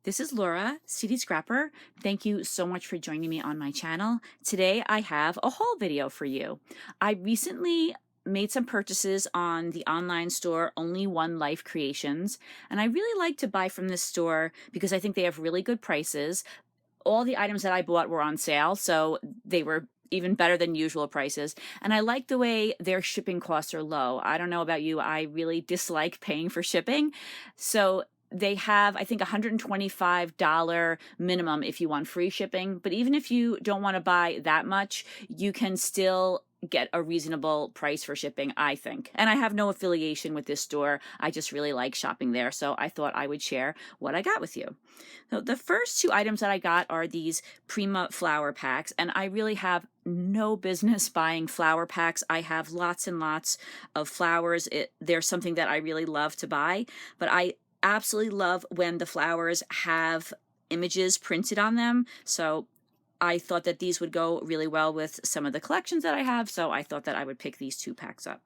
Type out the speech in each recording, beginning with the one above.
This is Laura, CD Scrapper. Thank you so much for joining me on my channel. Today I have a haul video for you. I recently made some purchases on the online store Only One Life Creations, and I really like to buy from this store because I think they have really good prices. All the items that I bought were on sale, so they were even better than usual prices. And I like the way their shipping costs are low. I don't know about you, I really dislike paying for shipping. So they have, I think, $125 minimum if you want free shipping. But even if you don't want to buy that much, you can still get a reasonable price for shipping, I think. And I have no affiliation with this store. I just really like shopping there. So I thought I would share what I got with you. So the first two items that I got are these Prima flower packs. And I really have no business buying flower packs. I have lots and lots of flowers. They're something that I really love to buy. But I absolutely love when the flowers have images printed on them. So I thought that these would go really well with some of the collections that I have, so I thought that I would pick these two packs up.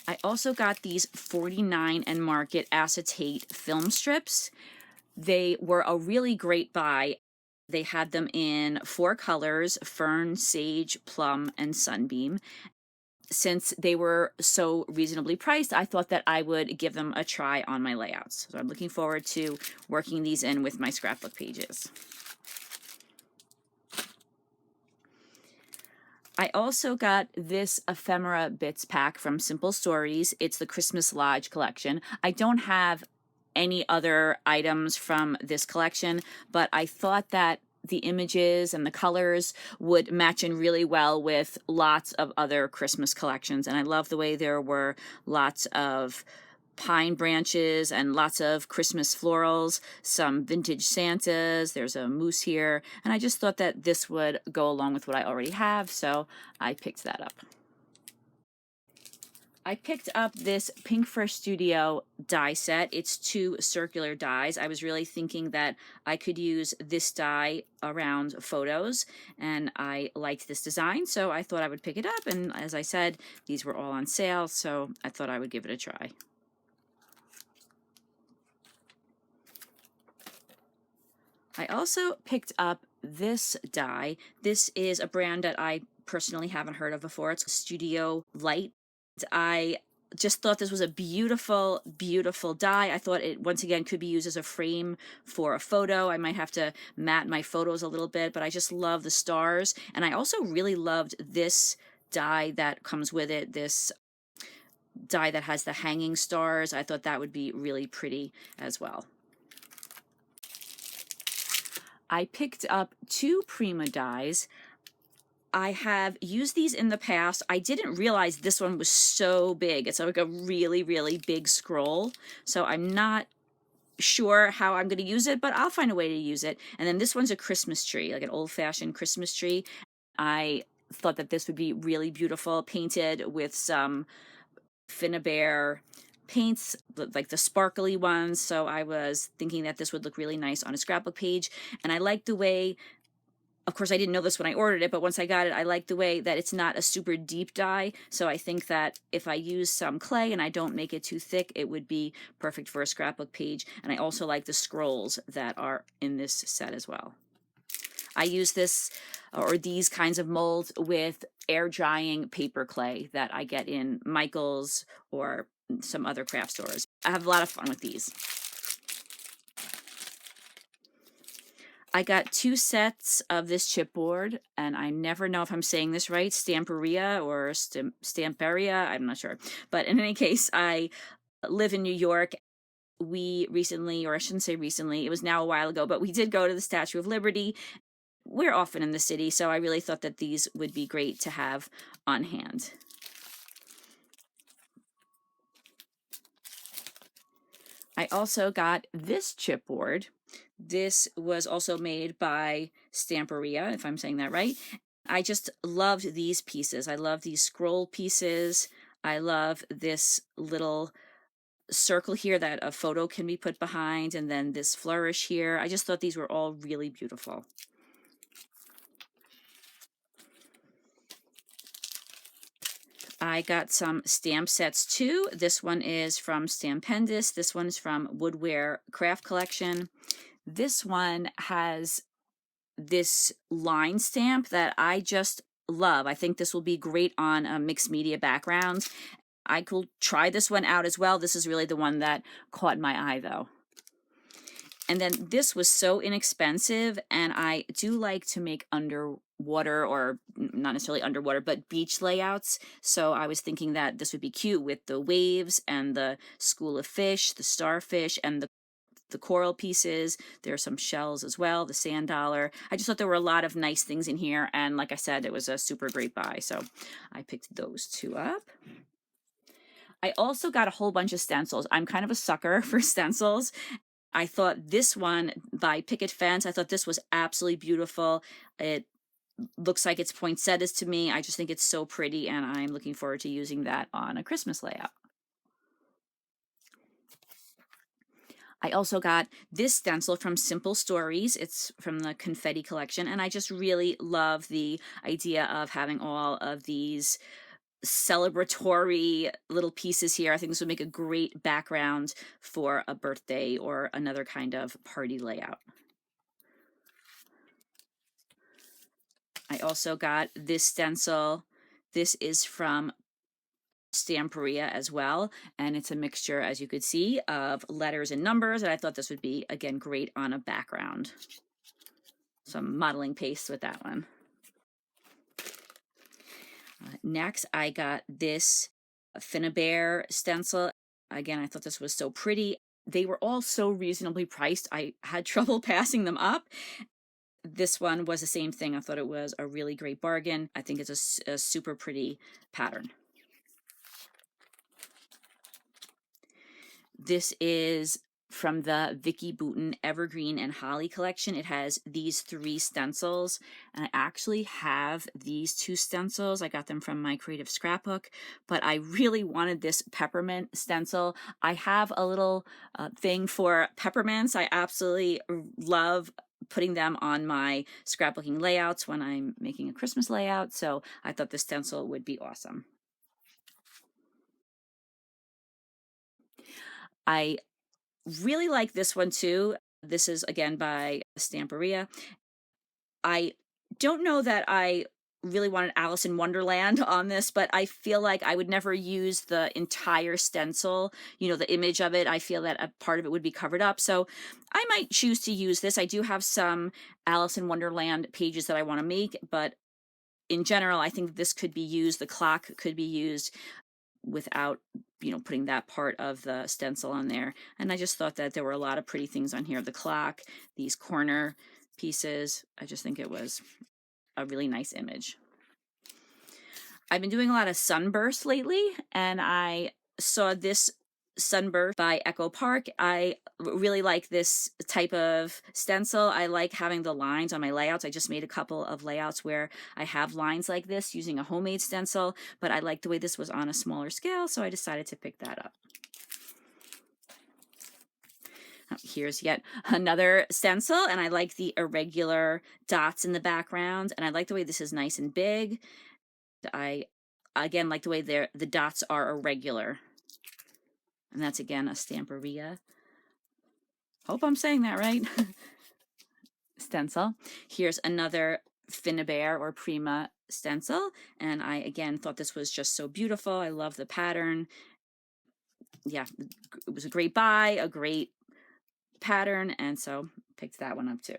I also got these 49 and Market acetate film strips. They were a really great buy. They had them in 4 colors: fern, sage, plum, and sunbeam. Since they were so reasonably priced, I thought that I would give them a try on my layouts. So I'm looking forward to working these in with my scrapbook pages. I also got this ephemera bits pack from Simple Stories. It's the Christmas Lodge collection. I don't have any other items from this collection, but I thought that the images and the colors would match in really well with lots of other Christmas collections. And I love the way there were lots of pine branches and lots of Christmas florals, some vintage Santas, there's a moose here, and I just thought that this would go along with what I already have, so I picked that up. I picked up this Pink Fresh Studio die set. It's 2 circular dies. I was really thinking that I could use this die around photos, and I liked this design, so I thought I would pick it up. And as I said, these were all on sale, so I thought I would give it a try. I also picked up this die. This is a brand that I personally haven't heard of before. It's Studio Light. I just thought this was a beautiful, beautiful die. I thought it, once again, could be used as a frame for a photo. I might have to matte my photos a little bit, but I just love the stars. And I also really loved this die that comes with it, this die that has the hanging stars. I thought that would be really pretty as well. I picked up 2 Prima dies. I have used these in the past. I didn't realize this one was so big. It's like a really, really big scroll. So I'm not sure how I'm going to use it, but I'll find a way to use it. And then this one's a Christmas tree, like an old-fashioned Christmas tree. I thought that this would be really beautiful, painted with some Finnabair paints, like the sparkly ones. So I was thinking that this would look really nice on a scrapbook page. And I like the way, of course, I didn't know this when I ordered it, but once I got it, I like the way that it's not a super deep dye. So I think that if I use some clay and I don't make it too thick, it would be perfect for a scrapbook page. And I also like the scrolls that are in this set as well. I use this or these kinds of molds with air drying paper clay that I get in Michael's or some other craft stores. I have a lot of fun with these. I got 2 sets of this chipboard, and I never know if I'm saying this right, Stamperia or Stamperia, I'm not sure. But in any case, I live in New York. We recently, or I shouldn't say recently, it was now a while ago, but we did go to the Statue of Liberty. We're often in the city, so I really thought that these would be great to have on hand. I also got this chipboard. This was also made by Stamperia, if I'm saying that right. I just loved these pieces. I love these scroll pieces. I love this little circle here that a photo can be put behind, and then this flourish here. I just thought these were all really beautiful. I got some stamp sets too. This one is from Stampendous. This one's from Woodware Craft Collection. This one has this line stamp that I just love. I think this will be great on a mixed media background. I could try this one out as well. This is really the one that caught my eye though. And then this was so inexpensive, and I do like to make underwater, or not necessarily underwater, but beach layouts. So I was thinking that this would be cute with the waves and the school of fish, the starfish, and the coral pieces. There are some shells as well, the sand dollar. I just thought there were a lot of nice things in here, and like I said, it was a super great buy. So I picked those two up. I also got a whole bunch of stencils. I'm kind of a sucker for stencils. I thought this one by Picket Fence, I thought this was absolutely beautiful. It looks like it's poinsettias to me. I just think it's so pretty, and I'm looking forward to using that on a Christmas layout. I also got this stencil from Simple Stories. It's from the Confetti collection, and I just really love the idea of having all of these celebratory little pieces here. I think this would make a great background for a birthday or another kind of party layout. I also got this stencil. This is from Stamperia as well, and it's a mixture, as you could see, of letters and numbers, and I thought this would be, again, great on a background. Some modeling paste with that one. Next, I got this Finnabair stencil. Again, I thought this was so pretty. They were all so reasonably priced. I had trouble passing them up. This one was the same thing. I thought it was a really great bargain. I think it's a super pretty pattern. This is from the Vicky Bouton Evergreen and Holly collection. It has these 3 stencils, and I actually have these 2 stencils. I got them from my creative scrapbook, but I really wanted this peppermint stencil. I have a little thing for peppermints. I absolutely love putting them on my scrapbooking layouts when I'm making a Christmas layout, so I thought this stencil would be awesome. I really like this one too. This is again by Stamperia. I don't know that I really wanted Alice in Wonderland on this, but I feel like I would never use the entire stencil, you know, the image of it. I feel that a part of it would be covered up. So I might choose to use this. I do have some Alice in Wonderland pages that I want to make, but in general, I think this could be used. The clock could be used without, you know, putting that part of the stencil on there. And I just thought that there were a lot of pretty things on here. The clock, these corner pieces. I just think it was a really nice image. I've been doing a lot of sunburst lately, and I saw this sunburst by Echo Park. I really like this type of stencil. I like having the lines on my layouts. I just made a couple of layouts where I have lines like this using a homemade stencil, but I like the way this was on a smaller scale, so I decided to pick that up. Here's yet another stencil, and I like the irregular dots in the background, and I like the way this is nice and big. I again like the way the dots are irregular. And that's again a Stamperia. Hope I'm saying that right. Stencil. Here's another Finnabair or Prima stencil. And I again thought this was just so beautiful. I love the pattern. Yeah, it was a great buy, a great pattern, and so picked that one up too.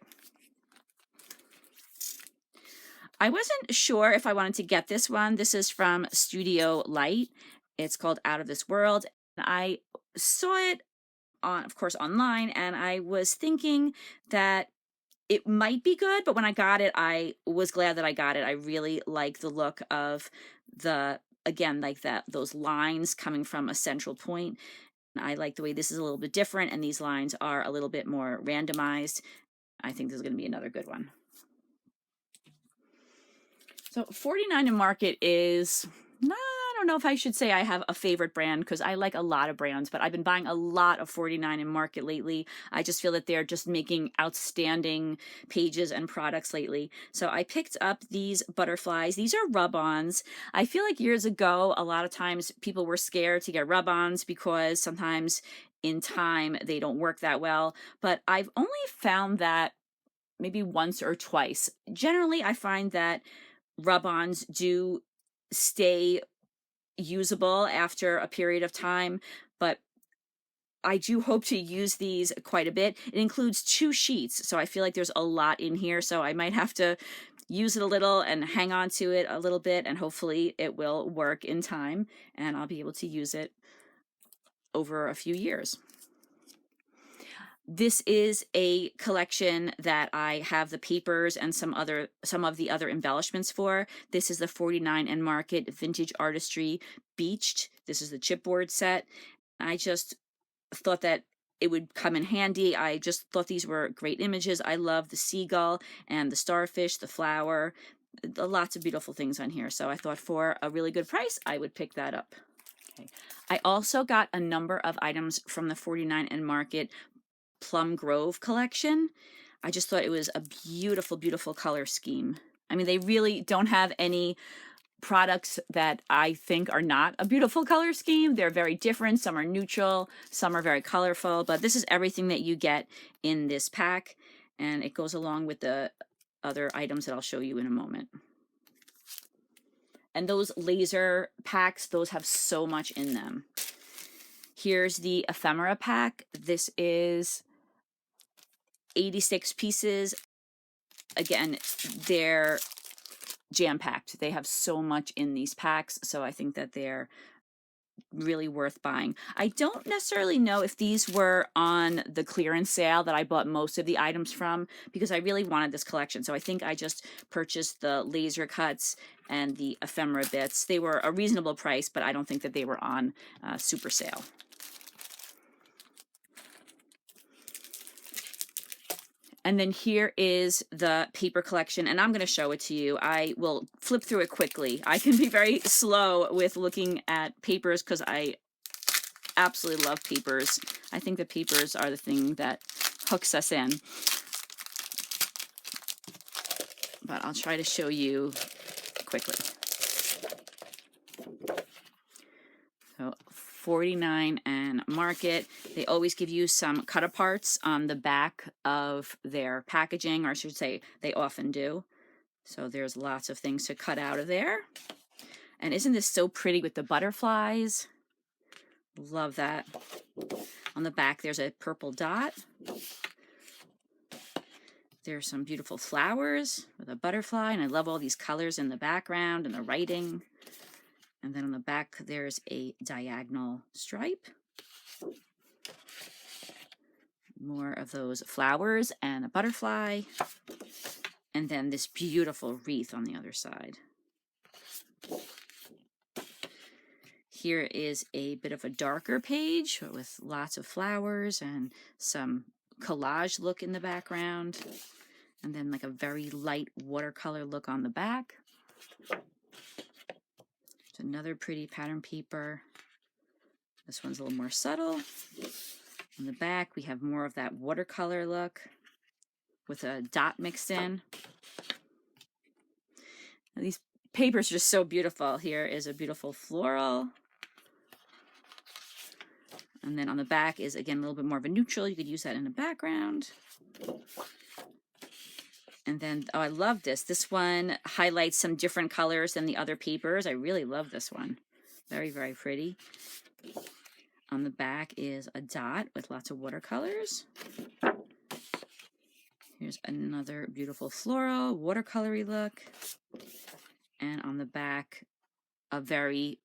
I wasn't sure if I wanted to get this one. This is from Studio Light. It's called Out of This World. I saw it on, of course, online, and I was thinking that it might be good, but when I got it, I was glad that I got it. I really like the look of the, again, like those lines coming from a central point. I like the way this is a little bit different, and these lines are a little bit more randomized. I think this is going to be another good one. So $49 in Market is, I don't don't know if I should say I have a favorite brand because I like a lot of brands, but I've been buying a lot of 49 and Market lately. I just feel that they're just making outstanding pages and products lately. So I picked up these butterflies. These are rub-ons. I feel like years ago, a lot of times people were scared to get rub-ons because sometimes in time they don't work that well. But I've only found that maybe once or twice. Generally, I find that rub-ons do stay usable after a period of time, but I do hope to use these quite a bit. It includes 2 sheets, so I feel like there's a lot in here, so I might have to use it a little and hang on to it a little bit, and hopefully it will work in time, and I'll be able to use it over a few years. This is a collection that I have the papers and some of the other embellishments for. This is the 49 and Market Vintage Artistry Beached. This is the chipboard set. I just thought that it would come in handy. I just thought these were great images. I love the seagull and the starfish, the flower, lots of beautiful things on here. So I thought for a really good price, I would pick that up. Okay. I also got a number of items from the 49 and Market Plum Grove collection. I just thought it was a beautiful, beautiful color scheme. I mean, they really don't have any products that I think are not a beautiful color scheme. They're very different. Some are neutral, some are very colorful, but this is everything that you get in this pack, and it goes along with the other items that I'll show you in a moment. And those laser packs, those have so much in them. Here's the ephemera pack. This is 86 pieces. Again, they're jam-packed. They have so much in these packs, so I think that they're really worth buying. I don't necessarily know if these were on the clearance sale that I bought most of the items from, because I really wanted this collection. So I think I just purchased the laser cuts and the ephemera bits. They were a reasonable price, but I don't think that they were on super sale. And then here is the paper collection, and I'm going to show it to you. I will flip through it quickly. I can be very slow with looking at papers because I absolutely love papers. I think the papers are the thing that hooks us in. But I'll try to show you quickly. So 49 and Market, they always give you some cut-aparts on the back of their packaging, or I should say they often do. So there's lots of things to cut out of there. And isn't this so pretty with the butterflies? Love that. On the back, there's a purple dot. There's some beautiful flowers with a butterfly, and I love all these colors in the background and the writing. And then on the back, there's a diagonal stripe. More of those flowers and a butterfly. And then this beautiful wreath on the other side. Here is a bit of a darker page with lots of flowers and some collage look in the background. And then like a very light watercolor look on the back. Another pretty pattern paper. This one's a little more subtle. On the back, we have more of that watercolor look with a dot mixed in. And these papers are just so beautiful. Here is a beautiful floral. And then on the back is, again, a little bit more of a neutral. You could use that in the background. And then, oh, I love this. This one highlights some different colors than the other papers. I really love this one. Very, very pretty. On the back is a dot with lots of watercolors. Here's another beautiful floral, watercolory look. And on the back, a very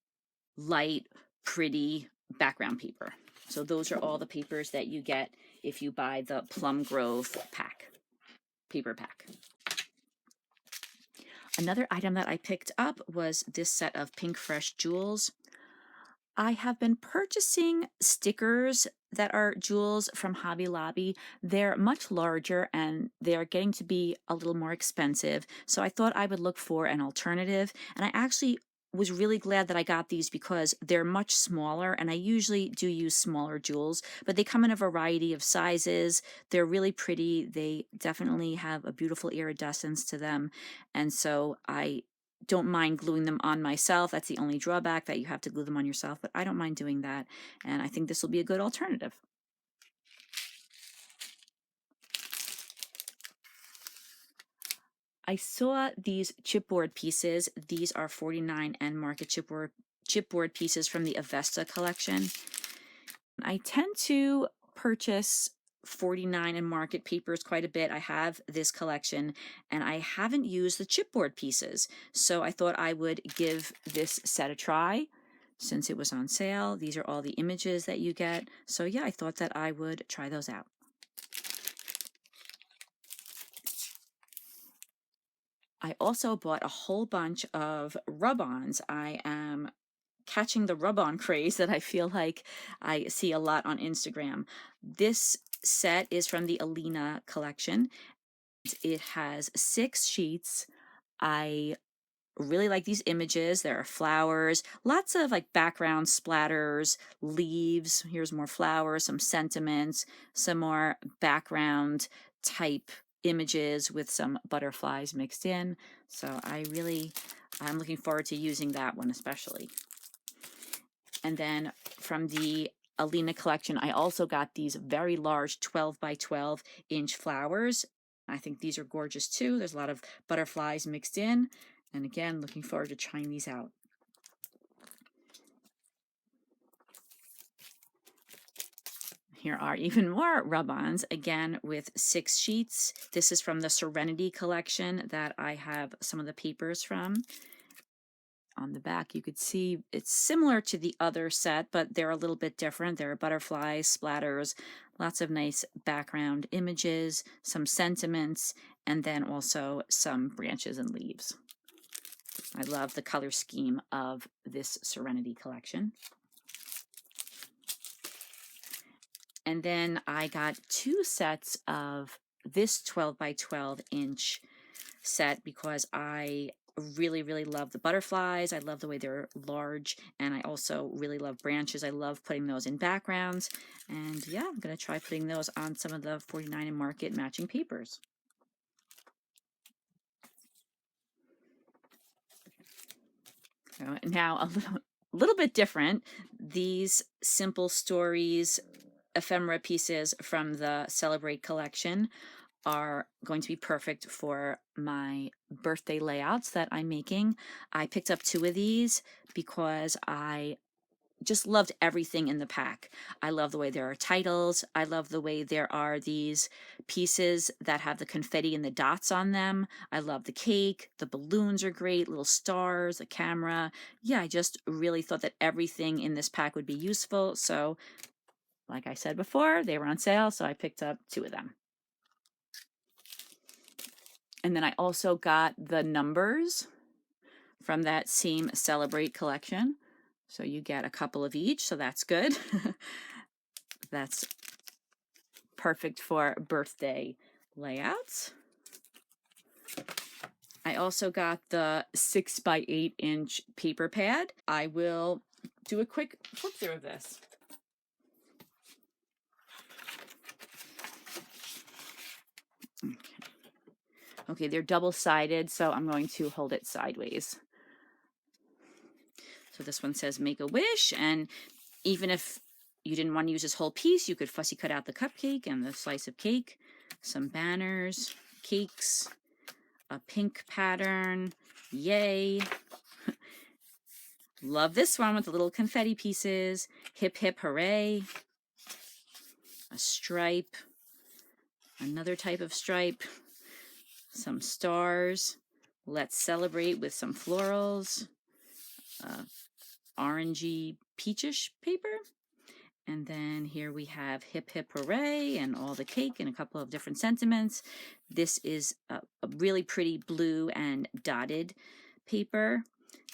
light, pretty background paper. So those are all the papers that you get if you buy the Plum Grove pack. Paper pack. Another item that I picked up was this set of Pink Fresh jewels. I have been purchasing stickers that are jewels from Hobby Lobby. They're much larger and they're getting to be a little more expensive. So I thought I would look for an alternative. And I actually was really glad that I got these because they're much smaller, and I usually do use smaller jewels, but they come in a variety of sizes. They're really pretty. They definitely have a beautiful iridescence to them, and so I don't mind gluing them on myself. That's the only drawback, that you have to glue them on yourself, but I don't mind doing that, and I think this will be a good alternative. I saw these chipboard pieces. These are 49 and market chipboard pieces from the Avesta collection. I tend to purchase 49 and market papers quite a bit. I have this collection and I haven't used the chipboard pieces. So I thought I would give this set a try since it was on sale. These are all the images that you get. So yeah, I thought that I would try those out. I also bought a whole bunch of rub-ons. I am catching the rub-on craze that I feel like I see a lot on Instagram. This set is from the Alina collection. It has 6 sheets. I really like these images. There are flowers, lots of like background splatters, leaves. Here's more flowers, some sentiments, some more background type images with some butterflies mixed in. So I'm looking forward to using that one especially. And then from the Alina collection, I also got these very large 12 by 12 inch flowers. I think these are gorgeous too. There's a lot of butterflies mixed in. And again, looking forward to trying these out. Here are even more rub-ons, again with 6 sheets. This is from the Serenity collection that I have some of the papers from. On the back, you could see it's similar to the other set, but they're a little bit different. There are butterflies, splatters, lots of nice background images, some sentiments, and then also some branches and leaves. I love the color scheme of this Serenity collection. And then I got 2 sets of this 12 by 12 inch set because I really love the butterflies. I love the way they're large, and I also really love branches. I love putting those in backgrounds, and yeah, I'm gonna try putting those on some of the 49 and market matching papers. So now a little bit different. These Simple Stories ephemera pieces from the Celebrate collection are going to be perfect for my birthday layouts that I'm making. I picked up 2 of these because I just loved everything in the pack. I love the way there are titles. I love the way there are these pieces that have the confetti and the dots on them. I love the cake. The balloons are great, little stars, the camera. Yeah, I just really thought that everything in this pack would be useful. So like I said before, they were on sale, so I picked up 2 of them. And then I also got the numbers from that same Celebrate collection. So you get a couple of each, so that's good. That's perfect for birthday layouts. I also got the 6 by 8 inch paper pad. I will do a quick flip through of this. Okay, they're double-sided, so I'm going to hold it sideways. So this one says make a wish, and even if you didn't want to use this whole piece, you could fussy cut out the cupcake and the slice of cake, some banners, cakes, a pink pattern, yay. Love this one with the little confetti pieces, hip hip hooray, a stripe, another type of stripe, some stars, let's celebrate with some florals, orangey peachish paper. And then here we have hip hip hooray and all the cake and a couple of different sentiments. This is a really pretty blue and dotted paper.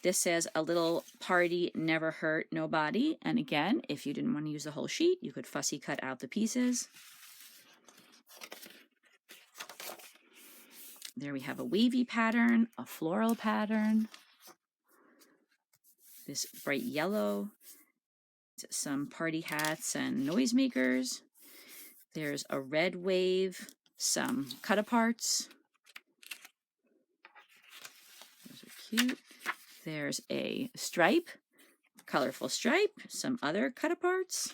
This says a little party never hurt nobody. And again, if you didn't want to use the whole sheet, you could fussy cut out the pieces. There we have a wavy pattern, a floral pattern, this bright yellow, some party hats and noisemakers. There's a red wave, some cut-aparts. Those are cute. There's a stripe, colorful stripe, some other cut-aparts.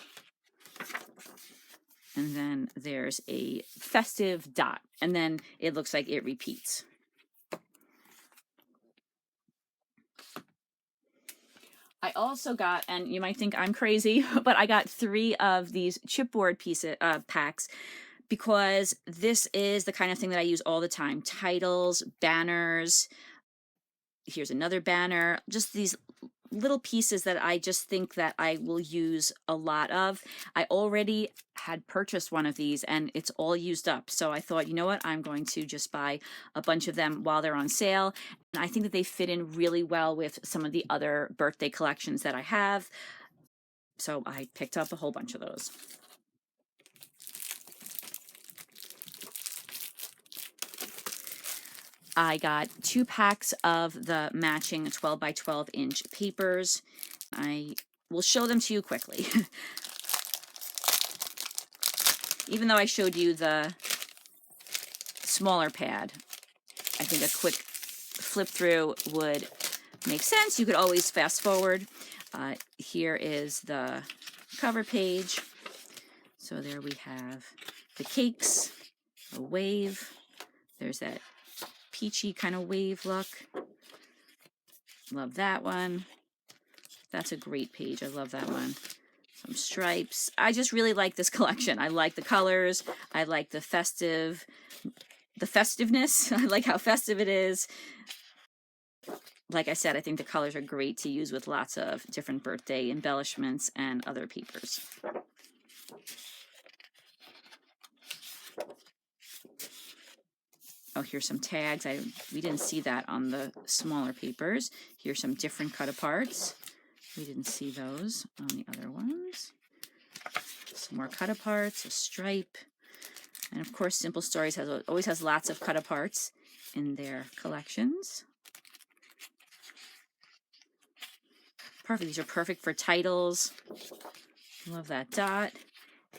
And then there's a festive dot, and then it looks like it repeats. I also got, and you might think I'm crazy, but I got 3 of these chipboard packs, because this is the kind of thing that I use all the time. Titles, banners. Here's another banner. Just these little pieces that I just think that I will use a lot of. I already had purchased one of these and it's all used up. So I thought, you know what, I'm going to just buy a bunch of them while they're on sale. And I think that they fit in really well with some of the other birthday collections that I have. So I picked up a whole bunch of those. I got 2 packs of the matching 12 by 12 inch papers. I will show them to you quickly. Even though I showed you the smaller pad, I think a quick flip through would make sense. You could always fast forward. Here is the cover page. So there we have the cakes, a wave. There's that peachy kind of wave look. Love that one. That's a great page. I love that one. Some stripes. I just really like this collection. I like the colors. I like the festiveness. I like how festive it is. Like I said, I think the colors are great to use with lots of different birthday embellishments and other papers. Oh, here's some tags. We didn't see that on the smaller papers. Here's some different cut-aparts. We didn't see those on the other ones. Some more cut-aparts, a stripe. And of course, Simple Stories always has lots of cut-aparts in their collections. Perfect. These are perfect for titles. Love that dot.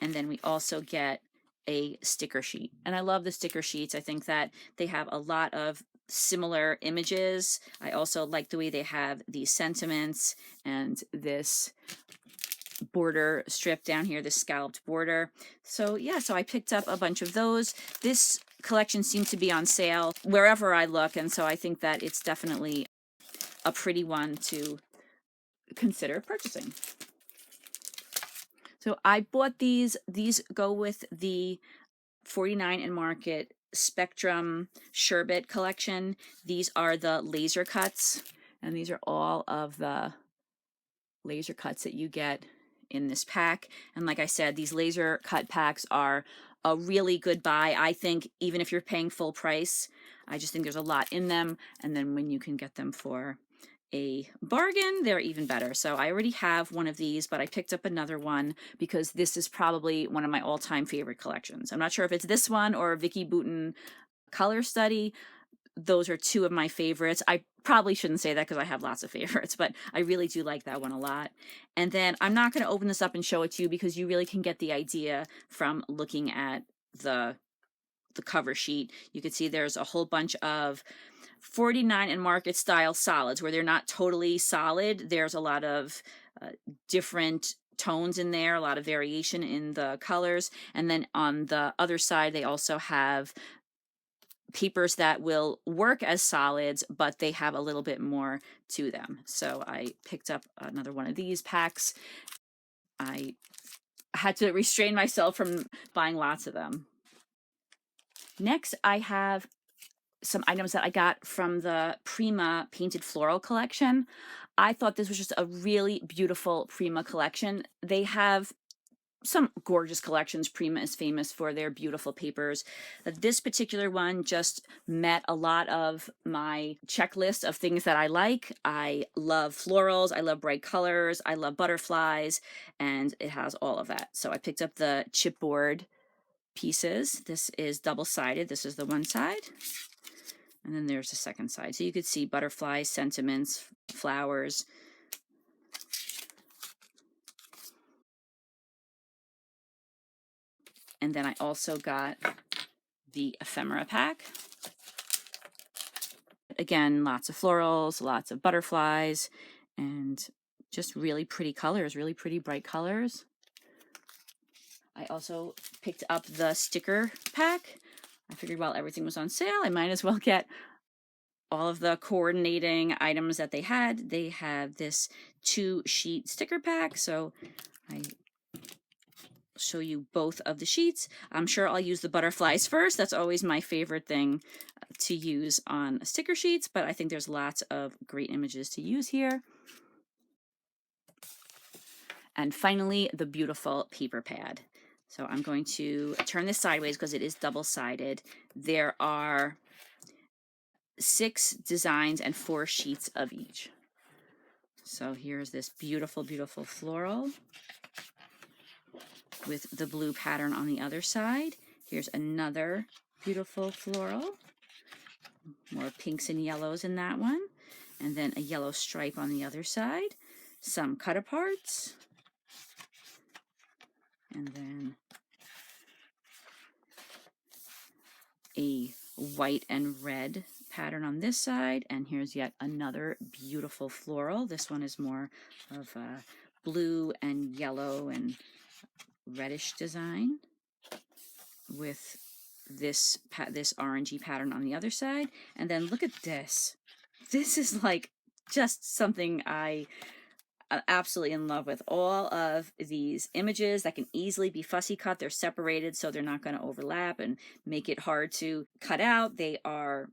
And then we also get a sticker sheet. And I love the sticker sheets. I think that they have a lot of similar images. I also like the way they have these sentiments and this border strip down here, this scalloped border. So yeah, so I picked up a bunch of those. This collection seemed to be on sale wherever I look, and so I think that it's definitely a pretty one to consider purchasing. So I bought these. These go with the 49 & Market Spectrum Sherbet collection. These are the laser cuts, and these are all of the laser cuts that you get in this pack. And like I said, these laser cut packs are a really good buy. I think even if you're paying full price, I just think there's a lot in them. And then when you can get them for a bargain, they're even better. So I already have one of these, but I picked up another one because this is probably one of my all-time favorite collections. I'm not sure if it's this one or Vicky Bouton Color Study. Those are 2 of my favorites. I probably shouldn't say that because I have lots of favorites, but I really do like that one a lot. And then I'm not going to open this up and show it to you because you really can get the idea from looking at the cover sheet. You can see there's a whole bunch of 49 & Market style solids where they're not totally solid. There's a lot of different tones in there, a lot of variation in the colors. And then on the other side, they also have papers that will work as solids, but they have a little bit more to them. So I picked up another one of these packs. I had to restrain myself from buying lots of them. Next, I have some items that I got from the Prima Painted Floral collection. I thought this was just a really beautiful Prima collection. They have some gorgeous collections. Prima is famous for their beautiful papers. This particular one just met a lot of my checklist of things that I like. I love florals, I love bright colors, I love butterflies, and it has all of that. So I picked up the chipboard pieces. This is double-sided. This is the one side. And then there's the second side. So you could see butterflies, sentiments, flowers. And then I also got the ephemera pack. Again, lots of florals, lots of butterflies, and just really pretty colors, really pretty bright colors. I also picked up the sticker pack. I figured while everything was on sale, I might as well get all of the coordinating items that they had. They have this 2-sheet sticker pack, so I show you both of the sheets. I'm sure I'll use the butterflies first. That's always my favorite thing to use on sticker sheets, but I think there's lots of great images to use here. And finally, the beautiful paper pad. So I'm going to turn this sideways because it is double-sided. There are 6 designs and 4 sheets of each. So here's this beautiful, beautiful floral with the blue pattern on the other side. Here's another beautiful floral. More pinks and yellows in that one. And then a yellow stripe on the other side. Some cut-aparts. And then a white and red pattern on this side. And here's yet another beautiful floral. This one is more of a blue and yellow and reddish design with this orangey pattern on the other side. And then look at this. This is like just something I'm absolutely in love with. All of these images that can easily be fussy cut. They're separated so they're not going to overlap and make it hard to cut out. They are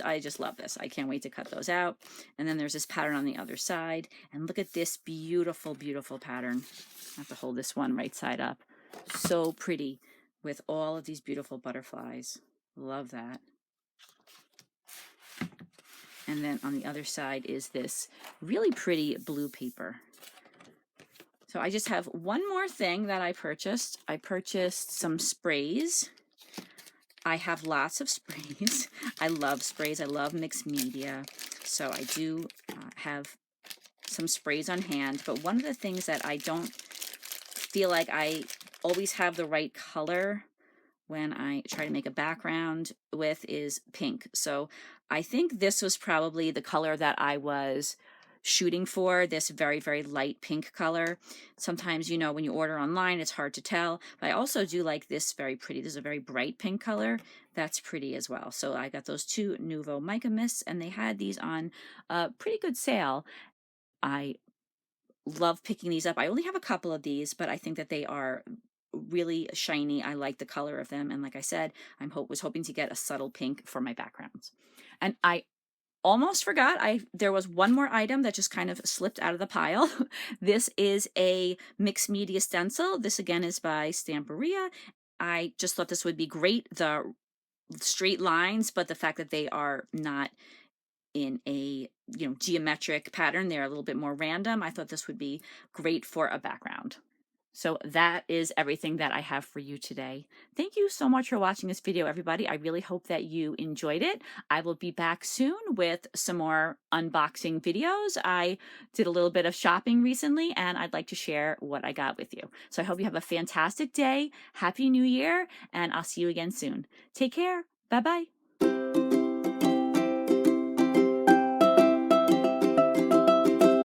I just love this. I can't wait to cut those out. And then there's this pattern on the other side. And look at this beautiful, beautiful pattern. I have to hold this one right side up. So pretty with all of these beautiful butterflies. Love that. And then on the other side is this really pretty blue paper. So I just have one more thing that I purchased. I purchased some sprays. I have lots of sprays. I love sprays. I love mixed media. So I do have some sprays on hand. But one of the things that I don't feel like I always have the right color when I try to make a background with is pink. So I think this was probably the color that I was shooting for, this very, very light pink color. Sometimes, you know, when you order online, it's hard to tell. But I also do like this very pretty. This is a very bright pink color. That's pretty as well. So I got those 2 Nuvo Mica Mists, and they had these on a pretty good sale. I love picking these up. I only have a couple of these, but I think that they are really shiny. I like the color of them. And like I said, I was hoping to get a subtle pink for my backgrounds. And I almost forgot, there was one more item that just kind of slipped out of the pile. This is a mixed media stencil. This again is by Stamperia. I just thought this would be great. The straight lines, but the fact that they are not in a geometric pattern, they're a little bit more random. I thought this would be great for a background. So that is everything that I have for you today. Thank you so much for watching this video, everybody. I really hope that you enjoyed it. I will be back soon with some more unboxing videos. I did a little bit of shopping recently, and I'd like to share what I got with you. So I hope you have a fantastic day. Happy New Year, and I'll see you again soon. Take care. Bye-bye.